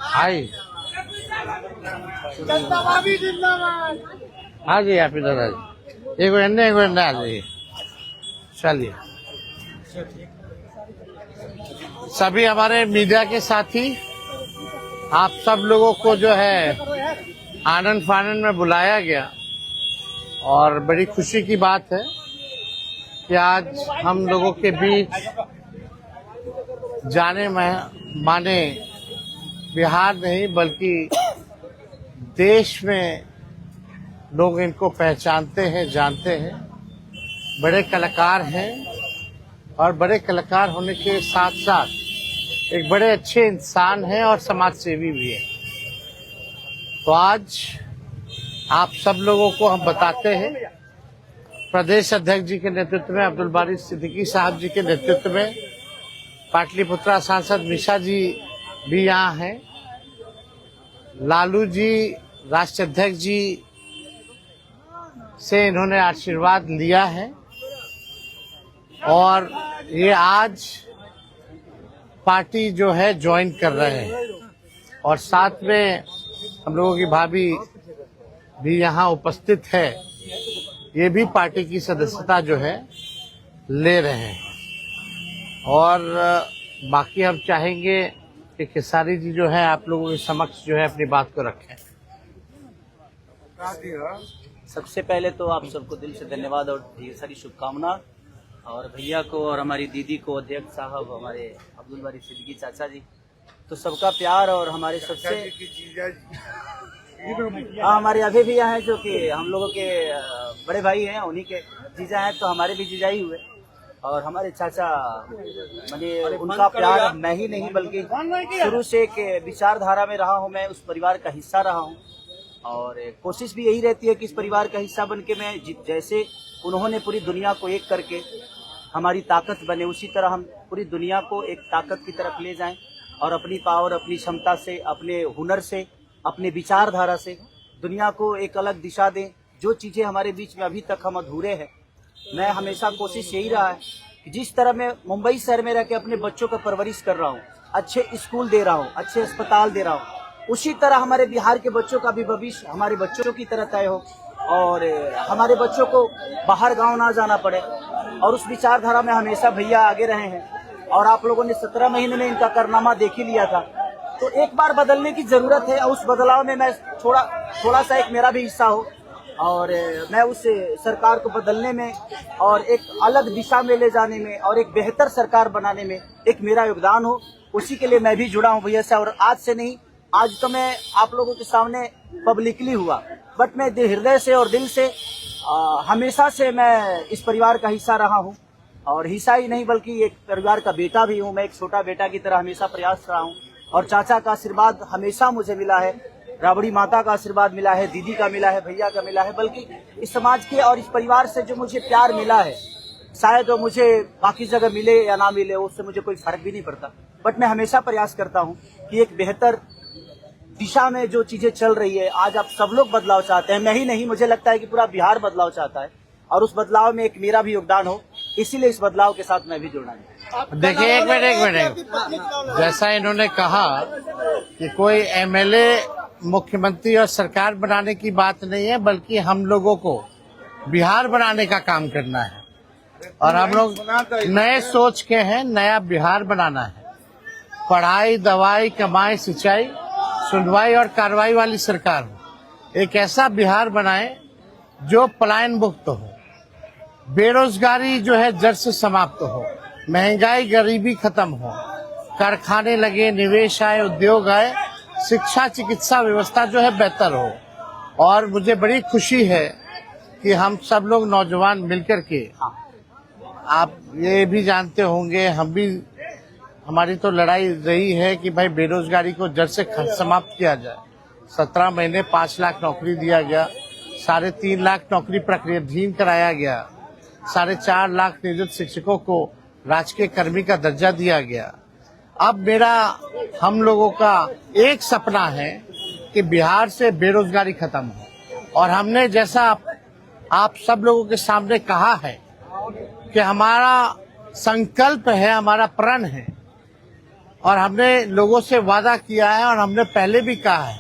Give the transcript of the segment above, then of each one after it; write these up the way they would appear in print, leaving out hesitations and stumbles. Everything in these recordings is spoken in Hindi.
हाय हाँ जी आप इधर आ जाइए, एक मिनट आ जाइए। चलिए सभी हमारे मीडिया के साथी, आप सब लोगों को जो है आनंद फानंद में बुलाया गया और बड़ी खुशी की बात है कि आज हम लोगों के बीच जाने माने बिहार नहीं बल्कि देश में लोग इनको पहचानते हैं, जानते हैं। बड़े कलाकार हैं और बड़े कलाकार होने के साथ साथ एक बड़े अच्छे इंसान हैं और समाज सेवी भी हैं। तो आज आप सब लोगों को हम बताते हैं, प्रदेश अध्यक्ष जी के नेतृत्व में, अब्दुल बारी सिद्दीकी साहब जी के नेतृत्व में, पाटलिपुत्रा सांसद मिशा जी भी यहाँ हैं, लालू जी राष्ट्रीय अध्यक्ष जी से इन्होंने आशीर्वाद लिया है और ये आज पार्टी जो है ज्वाइन कर रहे हैं और साथ में हम लोगों की भाभी भी यहाँ उपस्थित है, ये भी पार्टी की सदस्यता जो है ले रहे हैं। और बाकी हम चाहेंगे कि खेसारी जी जो है आप लोगों के समक्ष जो है अपनी बात को रखें। सबसे पहले तो आप सबको दिल से धन्यवाद और ढेर सारी शुभकामना, और भैया को और हमारी दीदी को, अध्यक्ष साहब, हमारे अब्दुल बारी सिद्दीकी चाचा जी, तो सबका प्यार और हमारे सबसे हमारे अभी भी हैं जो कि हम लोगों के बड़े भाई हैं, उन्हीं के जीजा हैं, तो हमारे भी जीजा ही हुए। और हमारे चाचा मैंने उनका प्यार मैं ही नहीं बल्कि शुरू से एक विचारधारा में रहा हूँ, मैं उस परिवार का हिस्सा रहा हूँ और कोशिश भी यही रहती है कि इस परिवार का हिस्सा बन के मैं जैसे उन्होंने पूरी दुनिया को एक करके हमारी ताकत बने, उसी तरह हम पूरी दुनिया को एक ताकत की तरफ ले जाएं और अपनी पावर, अपनी क्षमता से, अपने हुनर से, अपने विचारधारा से दुनिया को एक अलग दिशा दें। जो चीज़ें हमारे बीच में अभी तक हम अधूरे हैं, मैं हमेशा कोशिश यही रहा है कि जिस तरह मैं मुंबई शहर में रह के अपने बच्चों का परवरिश कर रहा हूँ, अच्छे स्कूल दे रहा हूँ, अच्छे अस्पताल दे रहा हूँ, उसी तरह हमारे बिहार के बच्चों का भी भविष्य हमारे बच्चों की तरह तय हो और हमारे बच्चों को बाहर गांव ना जाना पड़े। और उस विचारधारा में हमेशा भैया आगे रहे हैं और आप लोगों ने 17 महीने में इनका कारनामा देख ही लिया था। तो एक बार बदलने की जरूरत है और उस बदलाव में मैं थोड़ा सा एक मेरा भी हिस्सा हो और मैं उस सरकार को बदलने में और एक अलग दिशा में ले जाने में और एक बेहतर सरकार बनाने में एक मेरा योगदान हो, उसी के लिए मैं भी जुड़ा हूँ भैया से। और आज से नहीं, आज तो मैं आप लोगों के सामने पब्लिकली हुआ, बट मैं हृदय से और दिल से हमेशा से मैं इस परिवार का हिस्सा रहा हूँ और हिस्सा ही नहीं बल्कि एक परिवार का बेटा भी हूँ। मैं एक छोटा बेटा की तरह हमेशा प्रयास रहा हूँ और चाचा का आशीर्वाद हमेशा मुझे मिला है, राबड़ी माता का आशीर्वाद मिला है, दीदी का मिला है, भैया का मिला है, बल्कि इस समाज के और इस परिवार से जो मुझे प्यार मिला है, शायद वो मुझे बाकी जगह मिले या ना मिले, उससे मुझे कोई फर्क भी नहीं पड़ता। बट मैं हमेशा प्रयास करता हूँ कि एक बेहतर दिशा में जो चीजें चल रही है, आज आप सब लोग बदलाव चाहते हैं, मैं ही नहीं, मुझे लगता है कि पूरा बिहार बदलाव चाहता है और उस बदलाव में एक मेरा भी योगदान हो, इसीलिए इस बदलाव के साथ मैं भी जुड़ना है। देखिए एक मिनट, जैसा इन्होंने कहा कि कोई एमएलए मुख्यमंत्री और सरकार बनाने की बात नहीं है बल्कि हम लोगों को बिहार बनाने का काम करना है और हम लोग नए सोच के हैं, नया बिहार बनाना है। पढ़ाई, दवाई, कमाई, सिंचाई, सुनवाई और कार्रवाई वाली सरकार हो। एक ऐसा बिहार बनाए जो पलायन मुक्त हो, बेरोजगारी जो है जड़ से समाप्त हो, महंगाई गरीबी खत्म हो, कारखाने लगे, निवेश आए, उद्योग आए, शिक्षा चिकित्सा व्यवस्था जो है बेहतर हो। और मुझे बड़ी खुशी है कि हम सब लोग नौजवान मिलकर के, आप ये भी जानते होंगे, हम भी, हमारी तो लड़ाई रही है कि भाई बेरोजगारी को जड़ से समाप्त किया जाए। 17 महीने 5 लाख नौकरी दिया गया, 3.5 लाख नौकरी प्रक्रियाधीन कराया गया, 4.5 लाख नियोजित शिक्षकों को राजकीय कर्मी का दर्जा दिया गया। अब मेरा, हम लोगों का एक सपना है कि बिहार से बेरोजगारी खत्म हो और हमने जैसा आप सब लोगों के सामने कहा है कि हमारा संकल्प है, हमारा प्रण है और हमने लोगों से वादा किया है और हमने पहले भी कहा है,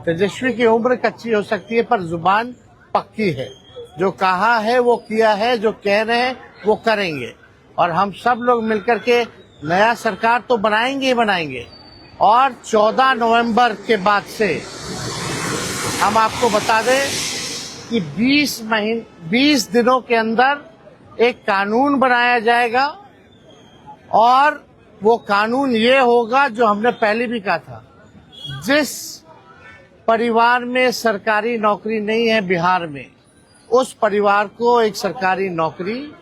तेजस्वी की उम्र कच्ची हो सकती है पर जुबान पक्की है। जो कहा है वो किया है, जो कह रहे हैं वो करेंगे। और हम सब लोग मिलकर के नया सरकार तो बनाएंगे ही बनाएंगे। और 14 नवंबर के बाद से हम आपको बता दें कि 20 दिनों के अंदर एक कानून बनाया जाएगा और वो कानून ये होगा जो हमने पहले भी कहा था, जिस परिवार में सरकारी नौकरी नहीं है बिहार में, उस परिवार को एक सरकारी नौकरी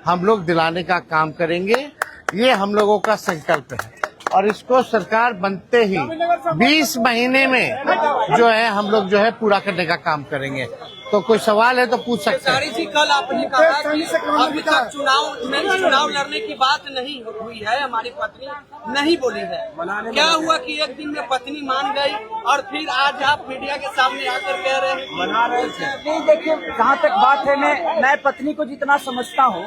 हम लोग दिलाने का काम करेंगे। ये हम लोगों का संकल्प है और इसको सरकार बनते ही 20 महीने में जो है हम लोग जो है पूरा करने का काम करेंगे। तो कोई सवाल है तो पूछ सकते हैं। जी, कल आपने कहा कि अभी तक चुनाव लड़ने की बात नहीं हुई है, हमारी पत्नी नहीं बोली है। क्या हुआ कि एक दिन में पत्नी मान गई और फिर आज आप मीडिया के सामने आकर कह रहे हैं मना रहे थे? नहीं, देखिए जहाँ तक बात है, मैं पत्नी को जितना समझता हूँ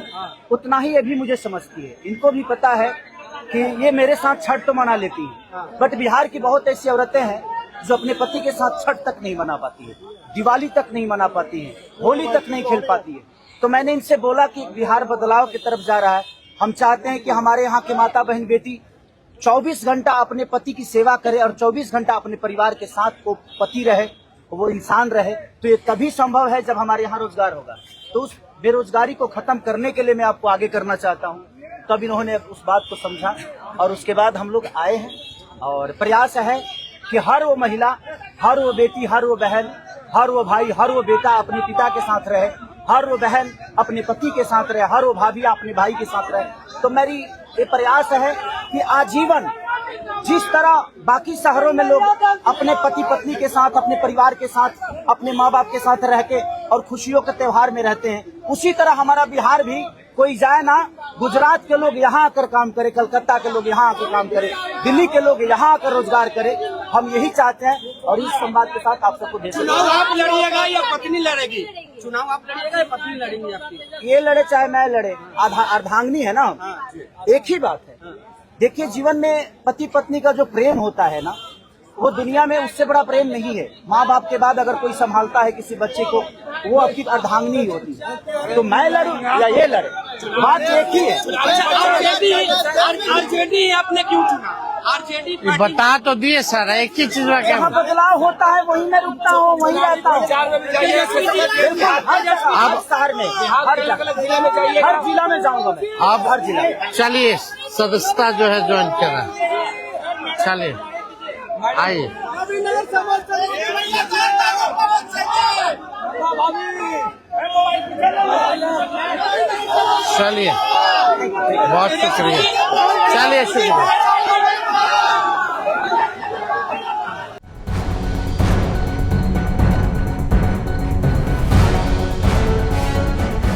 उतना ही ये भी मुझे समझती है। इनको भी पता है कि ये मेरे साथ छठ तो मना लेती है, बट बिहार की बहुत ऐसी औरतें हैं जो अपने पति के साथ छठ तक नहीं मना पाती है, दिवाली तक नहीं मना पाती है, होली तक नहीं खेल पाती है। तो मैंने इनसे बोला कि बिहार बदलाव की तरफ जा रहा है। हम चाहते हैं कि हमारे यहाँ के माता बहन बेटी 24 घंटा अपने पति की सेवा करे और 24 घंटा अपने परिवार के साथ वो पति रहे, वो इंसान रहे। तो ये तभी संभव है जब हमारे यहाँ रोजगार होगा। तो उस बेरोजगारी को खत्म करने के लिए मैं आपको आगे करना चाहता हूँ। तब इन्होंने उस बात को समझा और उसके बाद हम लोग आए हैं और प्रयास है कि हर वो महिला, हर वो बेटी, हर वो बहन, हर वो भाई, हर वो बेटा अपने पिता के साथ रहे, हर वो बहन अपने पति के साथ रहे, हर वो भाभी अपने भाई के साथ रहे। तो मेरी ये प्रयास है कि आजीवन जिस तरह बाकी शहरों में लोग अपने पति पत्नी के साथ, अपने परिवार के साथ, अपने माँ बाप के साथ रह के और खुशियों के त्योहार में रहते हैं, उसी तरह हमारा बिहार भी कोई जाए ना, गुजरात के लोग यहाँ आकर काम करे, कलकत्ता के लोग यहाँ आकर काम करे, दिल्ली के लोग यहाँ आकर रोजगार करे। हम यही चाहते हैं और इस संवाद के साथ आप सबको भेज। चुनाव आप लड़िएगा या पत्नी लड़ेगी? चुनाव आप लड़िएगा या पत्नी लड़ेंगी आपकी? ये लड़े चाहे मैं लड़े, अर्धांगिनी है ना, एक ही बात है। देखिए, जीवन में पति पत्नी का जो प्रेम होता है ना, वो दुनिया में उससे बड़ा प्रेम नहीं है। माँ बाप के बाद अगर कोई संभालता है किसी बच्चे को, वो आपकी अर्धांगिनी ही होती है। तो मैं लड़ूं या ये लड़े, बात एक ही है। आरजेडी आपने क्यों चुना? आरजेडी बता तो दिए सर, एक ही चीज में क्या जहाँ बदलाव होता है वहीं मैं रुकता हूँ, वहीं रहता हूँ। अब शहर में, हर जिला में जाऊंगा मैं। अब हर जिला में चलिए सदस्यता जो है ज्वाइन करना, चलिए आइए। चलिए, बहुत शुक्रिया, चलिए शुक्रिया।